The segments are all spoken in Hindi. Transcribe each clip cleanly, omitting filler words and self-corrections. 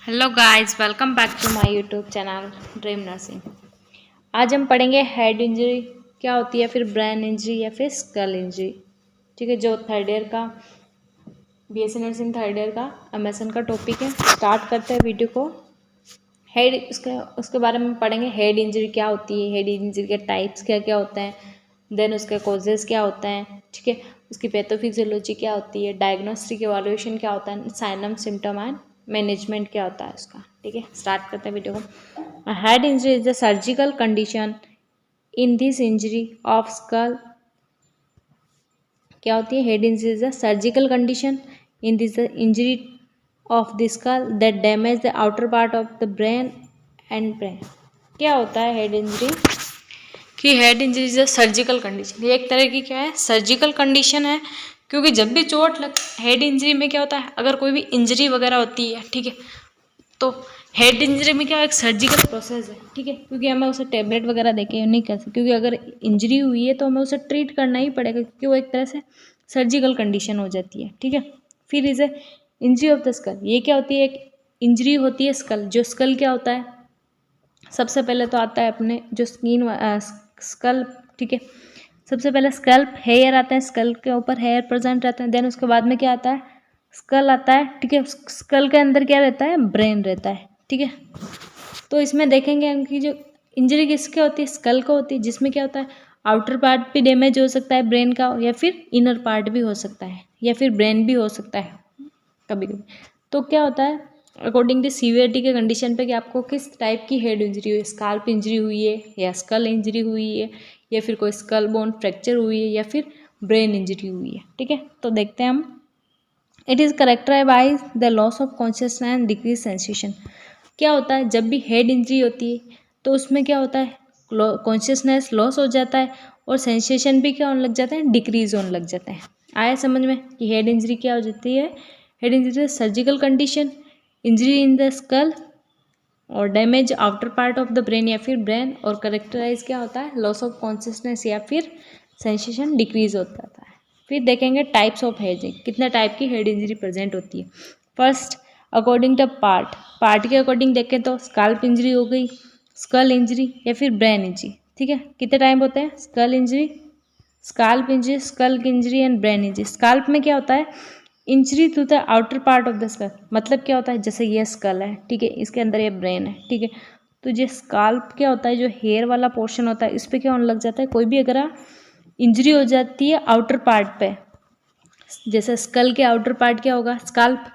Hello guys, welcome back to my YouTube channel dream nursing. आज हम पढ़ेंगे हेड इंजरी क्या होती है, फिर ब्रेन इंजरी या फिर स्कल इंजरी। ठीक है, जो थर्ड ईयर का बीएससी नर्सिंग थर्ड ईयर का एमएसएन का टॉपिक है। स्टार्ट करते हैं वीडियो को। हेड उसके बारे में पढ़ेंगे। हेड इंजरी क्या होती है, हेड इंजरी के टाइप्स क्या क्या होते हैं, देन उसके कॉजेज़ क्या होते हैं, ठीक है, उसकी पैथोफिजियोलॉजी क्या होती है, डायग्नोस्टिक इवैल्यूएशन क्या होता है, साइनम सिम्टम एंड मैनेजमेंट क्या होता है उसका। ठीक है, स्टार्ट करते हैं वीडियो को। Head injury is the surgical condition. In this injury of skull क्या होती है, head injury is the surgical condition in this injury of the school that damage the outer part of the brain and brain. क्या होता है हेड इंजरी कि head injury is a surgical condition. ये एक तरह की क्या है, सर्जिकल कंडीशन है। क्योंकि जब भी चोट लग हेड इंजरी में क्या होता है, अगर कोई भी इंजरी वगैरह होती है, ठीक है, तो हेड इंजरी में क्या एक सर्जिकल प्रोसेस है। ठीक है, क्योंकि हमें उसे टेबलेट वगैरह देके नहीं कर सकते, क्योंकि अगर इंजरी हुई है तो हमें उसे ट्रीट करना ही पड़ेगा, क्योंकि वो एक तरह से सर्जिकल कंडीशन हो जाती है। ठीक है, फिर is a injury of the school. ये क्या होती है, एक इंजरी होती है स्कल। जो स्कल क्या होता है, सबसे पहले तो आता है अपने जो स्कल। ठीक है, सबसे पहले स्कल्प हेयर आता है, स्कल के ऊपर हेयर प्रेजेंट रहता है। देन उसके बाद में क्या आता है, स्कल आता है। ठीक है, स्कल के अंदर क्या रहता है, ब्रेन रहता है। ठीक है, तो इसमें देखेंगे हम कि जो इंजरी किसके होती है, स्कल को होती है, जिसमें क्या होता है, आउटर पार्ट भी डैमेज हो सकता है ब्रेन का, या फिर इनर पार्ट भी हो सकता है, या फिर ब्रेन भी हो सकता है कभी कभी। तो क्या होता है, अकॉर्डिंग टू सीवियरिटी के कंडीशन पे कि आपको किस टाइप की हेड इंजरी हुई है, स्काल्प इंजरी हुई है या स्कल इंजरी हुई है, या फिर कोई स्कल बोन फ्रैक्चर हुई है, या फिर ब्रेन इंजरी हुई है। ठीक है, तो देखते हैं हम। It is characterize by the loss of consciousness and decrease sensation. क्या होता है, जब भी हेड इंजरी होती है तो उसमें क्या होता है, कॉन्शियसनेस लॉस हो जाता है और सेंसेशन भी क्या होने लग जाता है, डिक्रीज होने लग जाता है। आया समझ में कि हेड इंजरी क्या हो जाती है। Head injury surgical condition, injury in the skull और damage outer part of the brain या फिर ब्रेन, और करेक्टराइज क्या होता है, लॉस ऑफ कॉन्शियसनेस या फिर सेंसेशन डिक्रीज होता है। फिर देखेंगे टाइप्स ऑफ हेड, कितने टाइप की हेड इंजरी प्रेजेंट होती है। फर्स्ट, अकॉर्डिंग टू पार्ट के अकॉर्डिंग देखें तो स्काल्प इंजरी हो गई, स्कल इंजरी या फिर ब्रेन इंजरी। ठीक है, कितने टाइप होते हैं, skull injury, scalp injury, skull injury and brain injury. Scalp में क्या होता है, injury to the outer part of the skull. मतलब क्या होता है, जैसे ये स्कल है, ठीक है, इसके अंदर ये ब्रेन है, ठीक है, तो ये स्काल्प क्या होता है, जो हेयर वाला पोर्शन होता है, इस पर क्या होने लग जाता है, कोई भी अगर इंजरी हो जाती है आउटर पार्ट पे, जैसे स्कल के आउटर पार्ट क्या होगा, स्काल्प,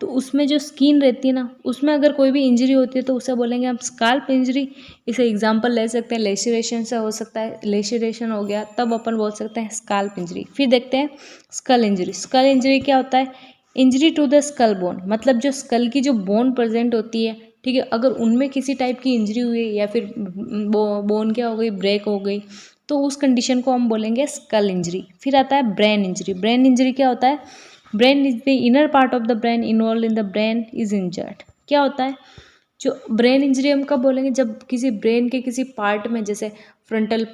तो उसमें जो स्किन रहती है ना, उसमें अगर कोई भी इंजरी होती है तो उसे बोलेंगे हम स्काल्प इंजरी। इसे एग्जांपल ले सकते हैं, लेसिरेशन से हो सकता है, लेसिरेशन हो गया तब अपन बोल सकते हैं स्काल्प इंजरी। फिर देखते हैं स्कल इंजरी। स्कल इंजरी क्या होता है, injury to the skull bone, मतलब जो स्कल की जो बोन प्रेजेंट होती है, ठीक है, अगर उनमें किसी टाइप की इंजरी हुई या फिर बोन क्या हो गई, ब्रेक हो गई, तो उस कंडीशन को हम बोलेंगे स्कल इंजरी। फिर आता है ब्रेन इंजरी। ब्रेन इंजरी क्या होता है, brain is the inner part of the brain involve in the brain is injured. क्या होता है, जो ब्रेन इंजरी हम कब बोलेंगे, जब किसी ब्रेन के किसी पार्ट में, जैसे फ्रंटल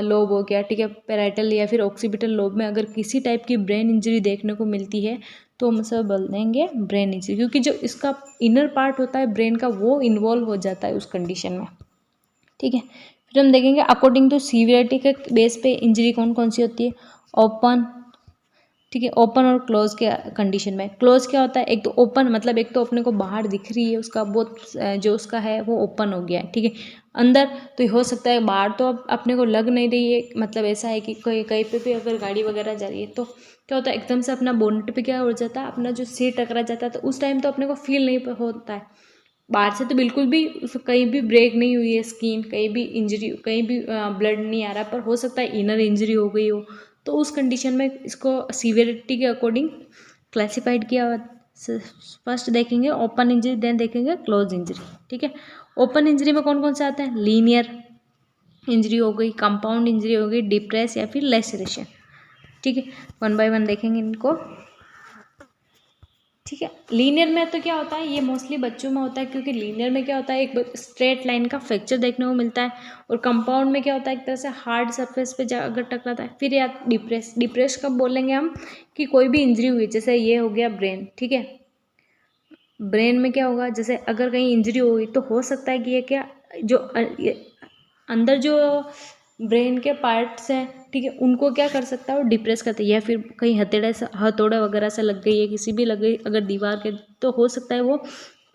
लोब हो गया, ठीक है, पैराइटल या फिर ऑक्सीपिटल लोब में अगर किसी टाइप की ब्रेन इंजरी देखने को मिलती है तो हम उसे बोल देंगे ब्रेन इंजरी, क्योंकि जो इसका इनर पार्ट होता है ब्रेन का वो इन्वॉल्व हो जाता है उस कंडीशन में। ठीक है, फिर हम देखेंगे अकॉर्डिंग टू सीवियरिटी के बेस पे इंजरी कौन कौन सी होती है। ओपन, ठीक है, ओपन और क्लोज के कंडीशन में। क्लोज क्या होता है, एक तो ओपन मतलब एक तो अपने को बाहर दिख रही है उसका बहुत, जो उसका है वो ओपन हो गया है, ठीक है, अंदर तो हो सकता है, बाहर तो अब अपने को लग नहीं रही है, मतलब ऐसा है कि कहीं कहीं पे भी अगर गाड़ी वगैरह जा रही है तो क्या होता है, एकदम से अपना बोनेट पे क्या हो जाता है, अपना जो सीट टकरा जाता है, तो उस टाइम तो अपने को फील नहीं होता है। बाहर से तो बिल्कुल भी कहीं भी ब्रेक नहीं हुई है स्किन, कहीं भी इंजरी, कहीं भी ब्लड नहीं आ रहा, पर हो सकता है इनर इंजरी हो गई हो, तो उस कंडीशन में इसको सीवियरिटी के अकॉर्डिंग क्लासिफाइड किया। फर्स्ट देखेंगे ओपन इंजरी, देन देखेंगे क्लोज इंजरी। ठीक है, ओपन इंजरी में कौन कौन से आते हैं, लीनियर इंजरी हो गई, कंपाउंड इंजरी हो गई, डिप्रेस या फिर लेसरेशन। ठीक है, वन बाय वन देखेंगे इनको। ठीक है, लीनियर में तो क्या होता है, ये मोस्टली बच्चों में होता है, क्योंकि लीनियर में क्या होता है, एक स्ट्रेट लाइन का फ्रैक्चर देखने को मिलता है, और कंपाउंड में क्या होता है, एक तरह से हार्ड सरफेस पे अगर टकराता है। फिर या डिप्रेस कब बोलेंगे हम, कि कोई भी इंजरी हुई, जैसे ये हो गया ब्रेन, ठीक है, ब्रेन में क्या होगा, जैसे अगर कहीं इंजरी हो गई तो हो सकता है कि ये क्या जो अंदर जो ब्रेन के पार्ट्स हैं, ठीक है, उनको क्या कर सकता है, वो डिप्रेस करते हैं, या फिर कहीं हथौड़ा वगैरह से लग गई है, किसी भी लग गई अगर दीवार के, तो हो सकता है वो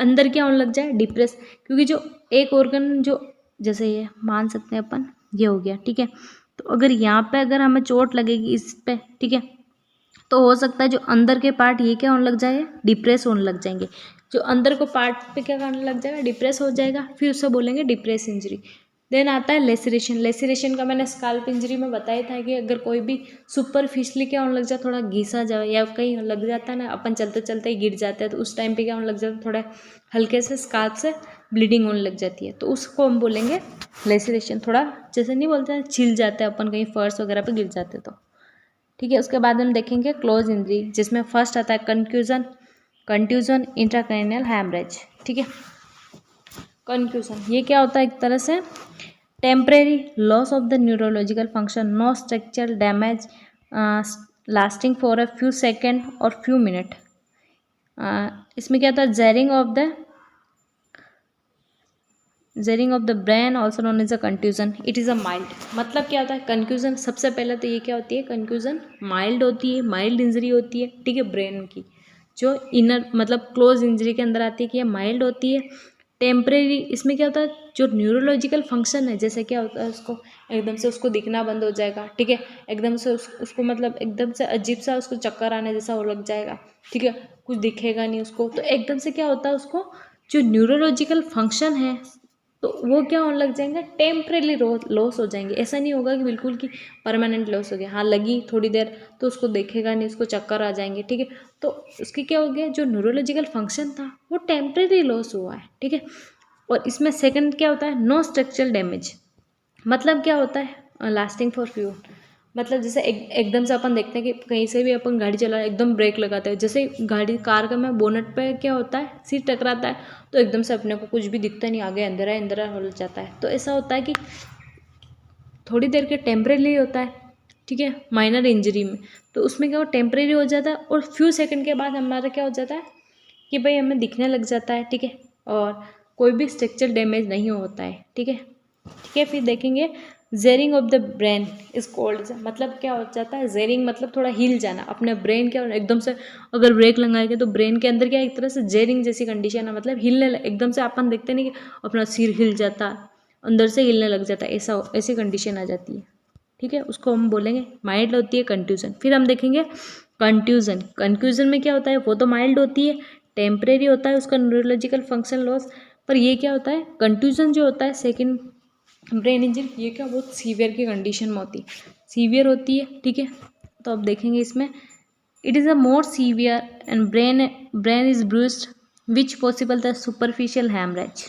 अंदर क्या होने लग जाए, डिप्रेस। क्योंकि जो एक ऑर्गन जो जैसे ये मान सकते हैं अपन, ये हो गया, ठीक है, तो अगर यहाँ पे अगर हमें चोट लगेगी इस पे, ठीक है, तो हो सकता है जो अंदर के पार्ट ये क्या होने लग जाए, डिप्रेस होने लग जाएंगे। जो अंदर को पार्ट पे क्या करने लग जाएगा, डिप्रेस हो जाएगा, फिर उसे बोलेंगे डिप्रेस इंजरी। देन आता है लेसरेशन। लेसरेशन का मैंने स्काल्प इंजरी में बताया था कि अगर कोई भी सुपरफिशली क्या होने लग जाए, थोड़ा घिसा जाए या कहीं लग जाता है ना, अपन चलते चलते ही गिर जाते हैं, तो उस टाइम पे क्या होने लग जाता है, थोड़ा हल्के से स्काल्प से ब्लीडिंग होने लग जाती है, तो उसको हम बोलेंगे लेसरेशन। थोड़ा जैसे नहीं बोलते हैं छिल जाता है अपन कहीं फर्श वगैरह पे गिर जाते तो, ठीक है। उसके बाद हम देखेंगे क्लोज इंजरी, जिसमें फर्स्ट आता है कंफ्यूजन, कंट्यूजन, इंट्राक्रैनियल हैमरेज, ठीक है। कंफ्यूजन ये क्या होता है, एक तरह से temporary loss of the neurological function, no structural damage, lasting for a few second और फ्यू मिनट। इसमें क्या होता है, jarring of the brain also known as a confusion, it is a mild. मतलब क्या होता है कंफ्यूजन, सबसे पहले तो ये क्या होती है, कंफ्यूजन माइल्ड होती है, माइल्ड इंजरी होती है, ठीक है, ब्रेन की जो इनर मतलब क्लोज इंजरी के अंदर आती है कि ये माइल्ड होती है, टेम्परेरी। इसमें क्या होता है, जो न्यूरोलॉजिकल फंक्शन है, जैसे क्या होता है उसको एकदम से उसको दिखना बंद हो जाएगा, ठीक है, एकदम से उसको मतलब एकदम से अजीब सा उसको चक्कर आने जैसा हो लग जाएगा, ठीक है, कुछ दिखेगा नहीं उसको, तो एकदम से क्या होता है उसको जो न्यूरोलॉजिकल फंक्शन है तो वो क्या होने लग जाएंगे, टेम्परेली लॉस हो जाएंगे। ऐसा नहीं होगा कि बिल्कुल कि परमानेंट लॉस हो गया, हाँ लगी थोड़ी देर तो उसको देखेगा नहीं, उसको चक्कर आ जाएंगे, ठीक है, तो उसकी क्या हो गया, जो न्यूरोलॉजिकल फंक्शन था वो टेम्परेरी लॉस हुआ है, ठीक है। और इसमें सेकंड क्या होता है, नो स्ट्रक्चरल डैमेज। मतलब क्या होता है, लास्टिंग फॉर फ्यू, मतलब जैसे एकदम से अपन देखते हैं कि कहीं से भी अपन गाड़ी चला एकदम ब्रेक लगाते हैं, जैसे गाड़ी कार का में बोनट पे क्या होता है, सीट टकराता है तो एकदम से अपने को कुछ भी दिखता नहीं, आगे अंधेरा हो जाता है, तो ऐसा होता है कि थोड़ी देर के टेम्परेरी होता है, ठीक है, माइनर इंजरी में, तो उसमें क्या हो टेम्परेरी हो जाता है और फ्यू सेकंड के बाद हमारा क्या हो जाता है कि भाई हमें दिखने लग जाता है, ठीक है, और कोई भी स्ट्रक्चर डैमेज नहीं होता है, ठीक है, ठीक है। फिर देखेंगे jarring of the brain is called, मतलब क्या हो जाता है, जेरिंग मतलब थोड़ा हिल जाना, अपने ब्रेन क्या एकदम से अगर ब्रेक लगाएंगे तो ब्रेन के अंदर क्या एक तरह से जेरिंग जैसी कंडीशन है, मतलब हिलने एकदम से अपन देखते नहीं कि अपना सिर हिल जाता, अंदर से हिलने लग जाता है, ऐसा ऐसी कंडीशन आ जाती है, ठीक है, उसको हम बोलेंगे माइल्ड होती है कंट्यूजन। फिर हम देखेंगे कंट्यूजन। कंट्यूजन में क्या होता है, वो तो माइल्ड होती है, टेम्परेरी होता है उसका न्यूरोलॉजिकल फंक्शन लॉस, पर ये क्या होता है कंट्यूजन जो होता है सेकंड ब्रेन इंजरी, ये क्या बहुत सीवियर की कंडीशन में होती है, सीवियर होती है, ठीक है। तो अब देखेंगे इसमें it is a more severe and brain is bruised which possible the superficial haemorrhage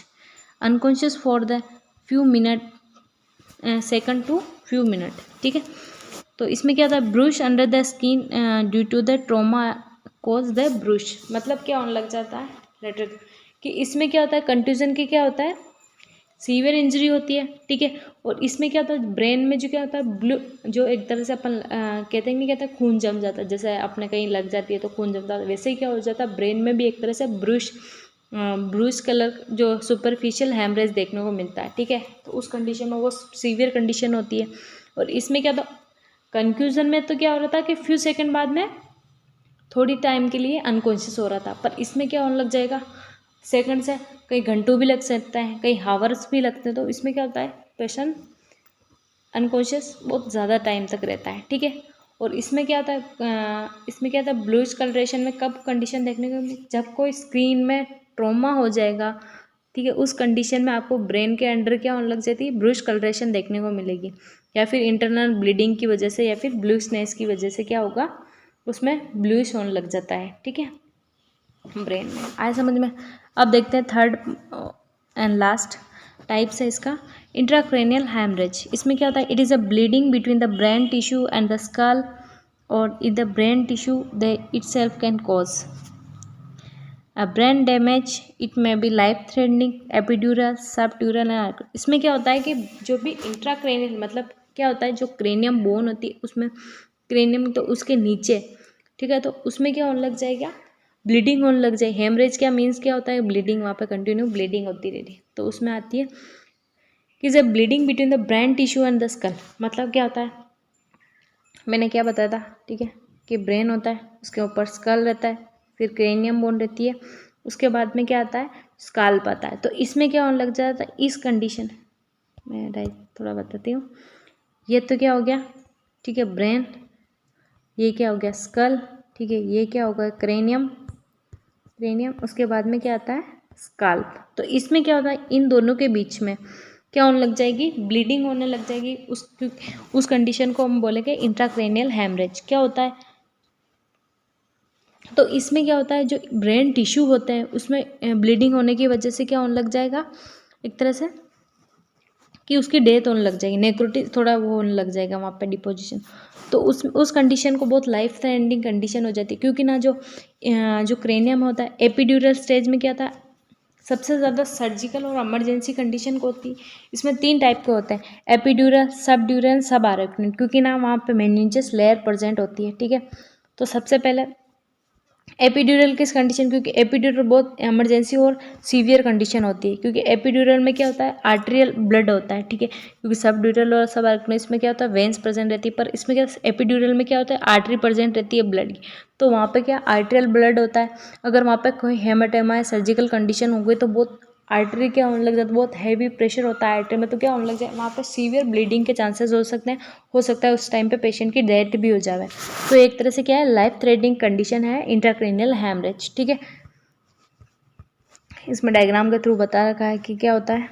unconscious for the few minute second to few minute, ठीक है। तो इसमें क्या था, bruise under the skin due to the trauma cause the bruise, मतलब क्या होने लग जाता है रिलेटेड कि इसमें क्या होता है कंट्यूजन की क्या होता है सीवियर इंजरी होती है, ठीक है, और इसमें क्या होता है ब्रेन में जो क्या होता है ब्लू, जो एक तरह से अपन कहते हैं नहीं कहते खून जम जाता है, जैसे अपने कहीं लग जाती है तो खून जमता है, वैसे ही क्या हो जाता है ब्रेन में भी एक तरह से ब्रूश कलर जो सुपरफिशियल हैमरेज देखने को मिलता है, ठीक है, तो उस कंडीशन में वो सीवियर कंडीशन होती है। और इसमें क्या था कंफ्यूजन में तो क्या हो रहा था कि फ्यू सेकंड बाद में थोड़ी टाइम के लिए अनकॉन्शियस हो रहा था, पर इसमें क्या होने लग जाएगा सेकंड से कई घंटों भी लग सकता है, कई हावर्स भी लगते हैं, तो इसमें क्या होता है पेशेंट अनकॉन्शियस बहुत ज़्यादा टाइम तक रहता है, ठीक है। और इसमें क्या होता है इसमें क्या होता है ब्लूइश कलरेशन में कब कंडीशन देखने को मिली, जब कोई स्क्रीन में ट्रॉमा हो जाएगा, ठीक है, उस कंडीशन में आपको ब्रेन के अंडर क्या होने लग जाती है ब्लूइश कलरेशन देखने को मिलेगी, या फिर इंटरनल ब्लीडिंग की वजह से या फिर ब्लूइशनेस की वजह से क्या होगा उसमें ब्लूइश होने लग जाता है, ठीक है, ब्रेन में आए समझ में। अब देखते हैं थर्ड एंड लास्ट टाइप्स है इसका इंट्राक्रैनियल हैमरेज। इसमें क्या होता है it is a bleeding between the brain tissue and the skull और in the brain tissue the itself can cause a brain damage, it may be life threatening, epidural subdural. इसमें क्या होता है कि जो भी इंट्राक्रैनियल मतलब क्या होता है जो क्रेनियम बोन होती है उसमें क्रेनियम तो उसके नीचे, ठीक है, तो उसमें क्या होने लग जाएगा ब्लीडिंग होने लग जाए। हेमरेज क्या मीन्स क्या होता है, ब्लीडिंग, वहाँ पे कंटिन्यू ब्लीडिंग होती रहती है। तो उसमें आती है कि जब bleeding between the brain tissue and the skull, मतलब क्या होता है, मैंने क्या बताया था, ठीक है, कि ब्रेन होता है, उसके ऊपर स्कल रहता है, फिर क्रेनियम बोन रहती है, उसके बाद में क्या आता है, स्काल्प आता है। तो इसमें क्या होने लग जाता है, इस कंडीशन, मैं राइट थोड़ा बताती हूँ, ये तो क्या हो गया, ठीक है, ब्रेन, ये क्या हो गया, स्कल, ठीक है, ये क्या होगा, क्रेनियम, क्रेनियम, उसके बाद में क्या आता है, स्काल्प। तो इसमें क्या होता है, इन दोनों के बीच में क्या होने लग जाएगी, ब्लीडिंग होने लग जाएगी। उस कंडीशन को हम बोलेंगे इंट्राक्रेनियल हैमरेज। क्या होता है, तो इसमें क्या होता है, जो ब्रेन टिश्यू होते हैं उसमें ब्लीडिंग होने की वजह से क्या होने लग जाएगा, एक तरह से कि उसकी डेथ होने लग जाएगी, नेक्रोटिक थोड़ा वो होने लग जाएगा वहाँ पे डिपोजिशन। तो उस कंडीशन को बहुत लाइफ थ्रेटनिंग कंडीशन हो जाती है, क्योंकि ना जो क्रेनियम होता है एपिड्यूरल स्टेज में क्या था, सबसे ज़्यादा सर्जिकल और इमरजेंसी कंडीशन को होती है। इसमें 3 टाइप के होते हैं, एपिड्यूरल, सबड्यूरल, सब आरेक्निन, क्योंकि ना वहाँ पे मेनिंजस लेयर प्रेजेंट होती है, ठीक है। तो सबसे पहले एपिड्यूरल किस कंडीशन, क्योंकि एपिड्यूरल बहुत इमरजेंसी और सीवियर कंडीशन होती है, क्योंकि एपिड्यूरल में क्या होता है, आर्टेरियल ब्लड होता है, ठीक है, क्योंकि सबड्यूरल और सब आर्टेरियल इसमें क्या होता है, वेन्स प्रेजेंट रहती है, पर इसमें क्या एपिड्यूरल में क्या होता है, आर्टरी प्रेजेंट रहती है ब्लड की। तो वहाँ पे क्या आर्टेरियल ब्लड होता है। अगर वहाँ पे कोई हेमाटेमा या सर्जिकल कंडीशन हो गई तो बहुत आर्टरी क्या होने लग जाता है, बहुत हैवी प्रेशर होता है आर्टरी में, तो क्या होने लग जाए, वहाँ पे सीवियर ब्लीडिंग के चांसेस हो सकते हैं, हो सकता है उस टाइम पे पेशेंट की डेथ भी हो जाए। तो एक तरह से क्या है, लाइफ थ्रेटनिंग कंडीशन है इंट्राक्रेनियल हैमरेज, ठीक है। इसमें डायग्राम के थ्रू बता रखा है कि क्या होता है।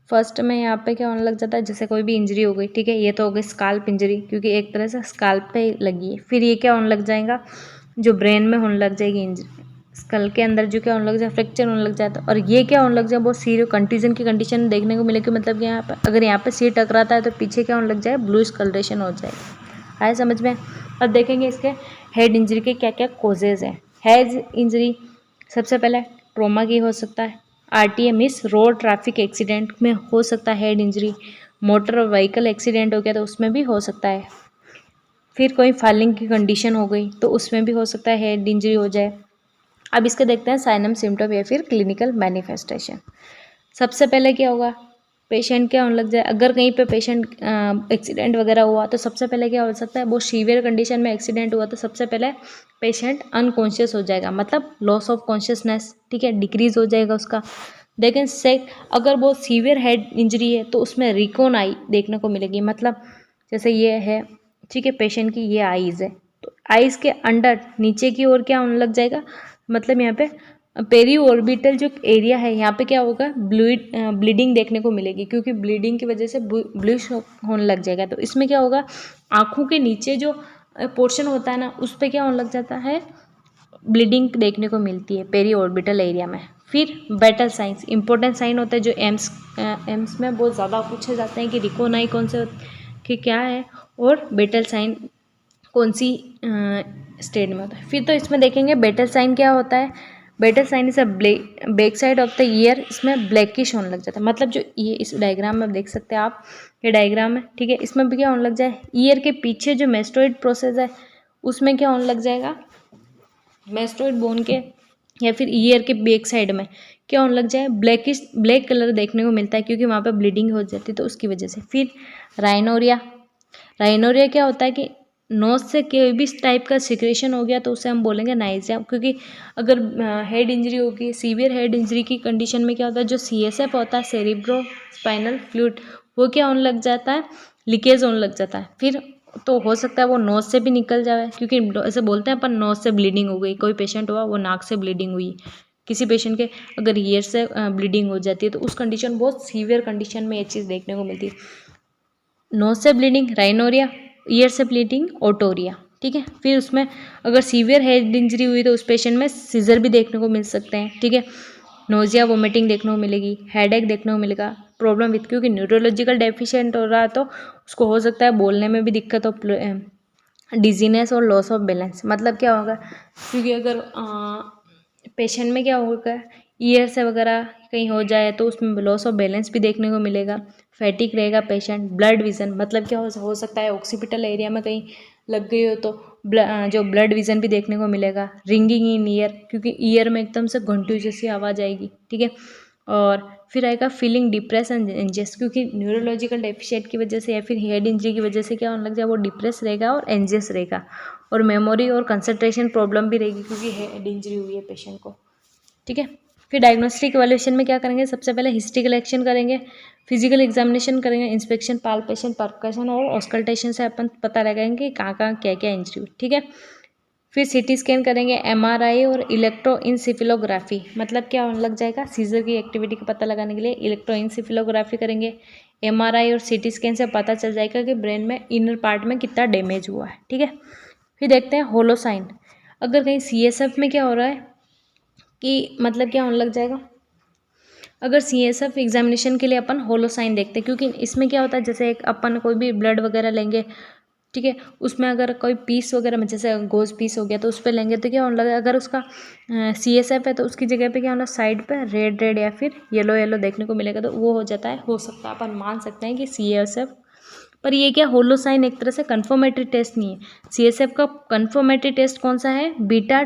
फर्स्ट में यहाँ पे क्या होने लग जाता है, जैसे कोई भी इंजरी हो गई, ठीक है, ये तो हो गई स्काल्प इंजरी, क्योंकि एक तरह से स्काल्प पे लगी है। फिर ये क्या होने लग जाएगा, जो ब्रेन में होने लग जाएगी इंजरी, स्कल के अंदर जो क्या होने लग जाए, फ्रैक्चर होने लग जाता है। और ये क्या होने लग जाए, बहुत सीरियस कंट्यूजन की कंडीशन देखने को मिलेगी, मतलब यहाँ पे अगर यहाँ पे सिर टकराता है तो पीछे क्या होने लग जाए, ब्लू स्कल्डेशन हो जाएगी। आए समझ में। अब देखेंगे इसके हेड इंजरी के क्या क्या कॉजेज हैं। हेड इंजरी सबसे पहले ट्रोमा की हो सकता है, RTA means road traffic accident में हो सकता है head injury, motor vehicle accident हो गया तो उसमें भी हो सकता है, फिर कोई फॉलिंग की कंडीशन हो गई तो उसमें भी हो सकता है हेड इंजरी हो जाए। अब इसके देखते हैं साइनम सिम्टम या फिर क्लिनिकल मैनिफेस्टेशन। सबसे पहले क्या होगा, पेशेंट क्या होने लग जाए, अगर कहीं पे पेशेंट एक्सीडेंट वगैरह हुआ तो सबसे पहले क्या हो सकता है, बहुत सीवियर कंडीशन में एक्सीडेंट हुआ तो सबसे पहले पेशेंट अनकॉन्शियस हो जाएगा, मतलब लॉस ऑफ कॉन्शियसनेस, ठीक है, डिक्रीज हो जाएगा उसका। लेकिन अगर बहुत सीवियर हेड इंजरी है तो उसमें रिकॉन आई देखने को मिलेगी, मतलब जैसे ये है, ठीक है, पेशेंट की ये आईज़ है, तो आईज़ के अंडर नीचे की ओर क्या होने लग जाएगा, मतलब यहाँ पे पेरी ऑर्बिटल जो एरिया है यहाँ पे क्या होगा, ब्लीडिंग देखने को मिलेगी, क्योंकि ब्लीडिंग की वजह से ब्लूइश होने लग जाएगा। तो इसमें क्या होगा, आँखों के नीचे जो पोर्शन होता है ना, उस पर क्या होने लग जाता है, ब्लीडिंग देखने को मिलती है पेरी ऑर्बिटल एरिया में। फिर बैटल साइंस इंपॉर्टेंट साइन होता है, जो एम्स में बहुत ज़्यादा पूछे जाते हैं कि रिकोनाई कौन से कि क्या है, और बेटल साइन कौन सी स्टेट में होता है। फिर तो इसमें देखेंगे बेटल साइन क्या होता है, battle sign is a back side of the ear, इसमें ब्लैकिश होने लग जाता है, मतलब जो ये इस डायग्राम में देख सकते हैं आप, ये डायग्राम है, ठीक है, इसमें भी क्या होने लग जाए, ईयर के पीछे जो मेस्टोइड प्रोसेस है उसमें क्या होने लग जाएगा, मेस्टोइड बोन के या फिर ईयर के बैक साइड में क्या होने लग जाए, ब्लैक कलर देखने को मिलता है, क्योंकि वहाँ पे ब्लीडिंग हो जाती है तो उसकी वजह से। फिर राइनोरिया, राइनोरिया क्या होता है कि नोज से कोई भी टाइप का सिक्रेशन हो गया तो उसे हम बोलेंगे नाइजिया, क्योंकि अगर हेड इंजरी होगी, सीवियर हेड इंजरी की कंडीशन में क्या होता है, जो सीएसएफ होता है, सेरिब्रो स्पाइनल फ्लूइड, वो क्या होने लग जाता है, लीकेज होने लग जाता है। फिर तो हो सकता है वो नोज से भी निकल जाए, क्योंकि ऐसे बोलते हैं अपन, नोज से ब्लीडिंग हो गई, कोई पेशेंट हुआ वो नाक से ब्लीडिंग हुई, किसी पेशेंट के अगर ईयर से ब्लीडिंग हो जाती है तो उस कंडीशन, बहुत सीवियर कंडीशन में ये चीज़ देखने को मिलती है। नोज से ब्लीडिंग राइनोरिया, ईयर से ब्लीडिंग ओटोरिया, ठीक है। फिर उसमें अगर सीवियर हेड इंजरी हुई तो उस पेशेंट में सीजर भी देखने को मिल सकते हैं, ठीक है। नोजिया वोमिटिंग देखने को मिलेगी, हेडेक देखने को मिलेगा, प्रॉब्लम विथ, क्योंकि न्यूरोलॉजिकल डेफिशिएंट हो रहा है तो उसको हो सकता है बोलने में भी दिक्कत हो, डिजीनेस और लॉस ऑफ बैलेंस, मतलब क्या होगा, क्योंकि अगर पेशेंट में क्या होगा, ईयर से वगैरह कहीं हो जाए तो उसमें लॉस ऑफ बैलेंस भी देखने को मिलेगा, फैटिक रहेगा पेशेंट, ब्लड विजन, मतलब क्या हो सकता है ऑक्सीपिटल एरिया में कहीं लग गई हो तो जो ब्लड विजन भी देखने को मिलेगा। रिंगिंग इन ईयर, क्योंकि ईयर में एकदम से घंटू जैसी आवाज़ आएगी, ठीक है। और फिर आएगा फीलिंग डिप्रेस एंड एंजियस, क्योंकि न्यूरोलॉजिकल डेफिशिएट की वजह से या फिर हेड इंजरी की वजह से क्या होने लग जाए, वो डिप्रेस रहेगा और एंजियस रहेगा। और मेमोरी और कंसंट्रेशन प्रॉब्लम भी रहेगी, क्योंकि हेड इंजरी हुई है पेशेंट को, ठीक है। फिर डायग्नोस्टिक इवैल्यूएशन में क्या करेंगे, सबसे पहले हिस्ट्री कलेक्शन करेंगे, फिजिकल एग्जामिनेशन करेंगे, इंस्पेक्शन, पाल्पेशन, परकशन और ऑस्कल्टेशन से अपन पता लगाएंगे कि कहाँ कहाँ क्या क्या इंजरी हुई, ठीक है। फिर सीटी स्कैन करेंगे, एमआरआई और इलेक्ट्रोइंसेफेलोग्राफी, मतलब क्या होने लग जाएगा, सीजर की एक्टिविटी का पता लगाने के लिए इलेक्ट्रोइंसेफेलोग्राफी करेंगे। एमआरआई और सीटी स्कैन से पता चल जाएगा कि ब्रेन में इनर पार्ट में कितना डैमेज हुआ है, ठीक है। फिर देखते हैं होलोसाइन, अगर कहीं सीएसएफ में क्या हो रहा है कि मतलब क्या होने लग जाएगा, अगर सीएसएफ एग्जामिनेशन के लिए अपन होलोसाइन देखते हैं, क्योंकि इसमें क्या होता है, जैसे एक अपन कोई भी ब्लड वगैरह लेंगे, ठीक है, उसमें अगर कोई पीस वगैरह में जैसे गोज पीस हो गया तो उस पर लेंगे तो क्या होने लगा, अगर उसका सीएसएफ है तो उसकी जगह पे क्या होना, साइड पे रेड रेड या फिर येलो येलो देखने को मिलेगा, तो वो हो जाता है, हो सकता है अपन मान सकते हैं कि सीएसएफ। पर ये क्या, होलोसाइन एक तरह से कन्फर्मेटरी टेस्ट नहीं है। सीएसएफ का कन्फर्मेटरी टेस्ट कौन सा है, बीटा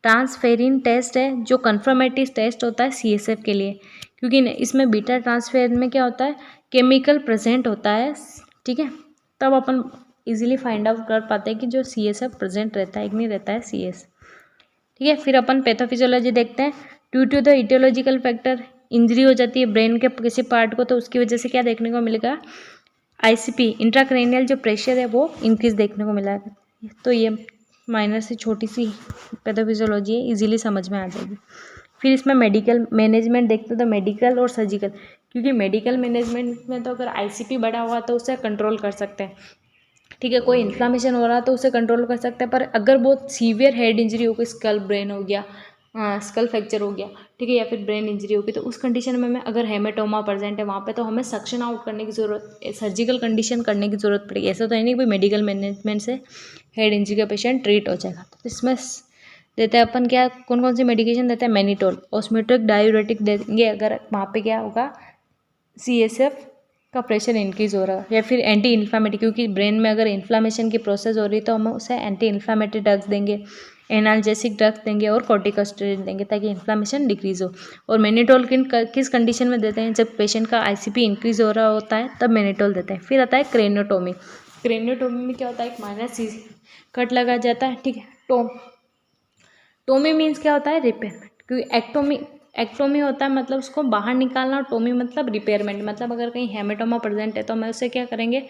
ट्रांसफेरिन टेस्ट है, जो कन्फर्मेटरी टेस्ट होता है सीएसएफ के लिए, क्योंकि इसमें बीटा ट्रांसफेरिन में क्या होता है, केमिकल प्रेजेंट होता है, ठीक है। तब अपन इजीली फाइंड आउट कर पाते हैं कि जो सीएसएफ प्रेजेंट रहता है कि नहीं रहता है सीएस, ठीक है। फिर अपन पैथोफिजियोलॉजी देखते हैं, due to the aetiological factor, injury हो जाती है ब्रेन के किसी पार्ट को, तो उसकी वजह से क्या देखने को मिलेगा, आईसीपी इंट्राक्रेनियल जो प्रेशर है वो इंक्रीज देखने को मिला है। तो ये माइनर से छोटी सी पैथोफिजियोलॉजी है, इजीली समझ में आ जाएगी। फिर इसमें मेडिकल मैनेजमेंट देखते हैं, तो मेडिकल और सर्जिकल, क्योंकि मेडिकल मैनेजमेंट में तो अगर आईसीपी बढ़ा हुआ तो उसे कंट्रोल कर सकते हैं, ठीक है। कोई इन्फ्लामेशन हो रहा तो उसे कंट्रोल कर सकते हैं, पर अगर बहुत सीवियर हेड इंजरी हो गई, स्कल ब्रेन हो गया, स्कल फ्रैक्चर हो गया, ठीक है, या फिर ब्रेन इंजरी होगी, तो उस कंडीशन में अगर हेमेटोमा प्रेजेंट है वहाँ पे, तो हमें सक्शन आउट करने की ज़रूरत, सर्जिकल कंडीशन करने की ज़रूरत पड़ेगी। ऐसा तो है नहीं कि मेडिकल मैनेजमेंट से हेड इंजरी का पेशेंट ट्रीट हो जाएगा। तो इसमें देते हैं अपन क्या, कौन कौन सी मेडिकेशन देते हैं, मैनिटोल, ऑस्मेटिक डायूरेटिक देंगे अगर वहाँ पे क्या होगा, सीएसएफ का प्रेशर इंक्रीज हो रहा है, या फिर एंटी इन्फ्लामेटरी, क्योंकि ब्रेन में अगर इन्फ्लामेशन की प्रोसेस हो रही है तो हम उसे एंटी इन्फ्लामेटरी ड्रग्स देंगे, एनाल्जेसिक ड्रग्स देंगे और कॉर्टिकोस्टेरॉइड देंगे ताकि इन्फ्लामेशन डिक्रीज हो। और मैनिटोल किस कंडीशन में देते हैं, जब पेशेंट का आईसीपी इंक्रीज हो रहा होता है तब मैनिटोल देते हैं। फिर आता है क्रेनियोटोमी, क्रेनियोटोमी में क्या होता है, एक माइनर सी कट लगा जाता है, ठीक है। टोमी मीन्स क्या होता है, रिपेयरमेंट, क्योंकि एक्टोमी होता है मतलब उसको बाहर निकालना, और टोमी मतलब रिपेयरमेंट, मतलब अगर कहीं हेमेटोमा प्रेजेंट है तो हमें उसे क्या करेंगे,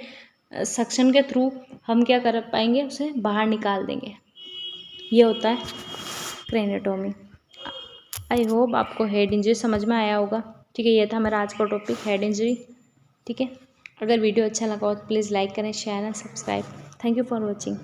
सक्शन के थ्रू हम क्या कर पाएंगे, उसे बाहर निकाल देंगे। ये होता है क्रेनियोटोमी। आई होप आपको हेड इंजरी समझ में आया होगा, ठीक है। ये था मेरा आज का टॉपिक, हेड इंजरी, ठीक है। अगर वीडियो अच्छा लगा हो तो प्लीज़ लाइक करें, share and subscribe. Thank you for watching.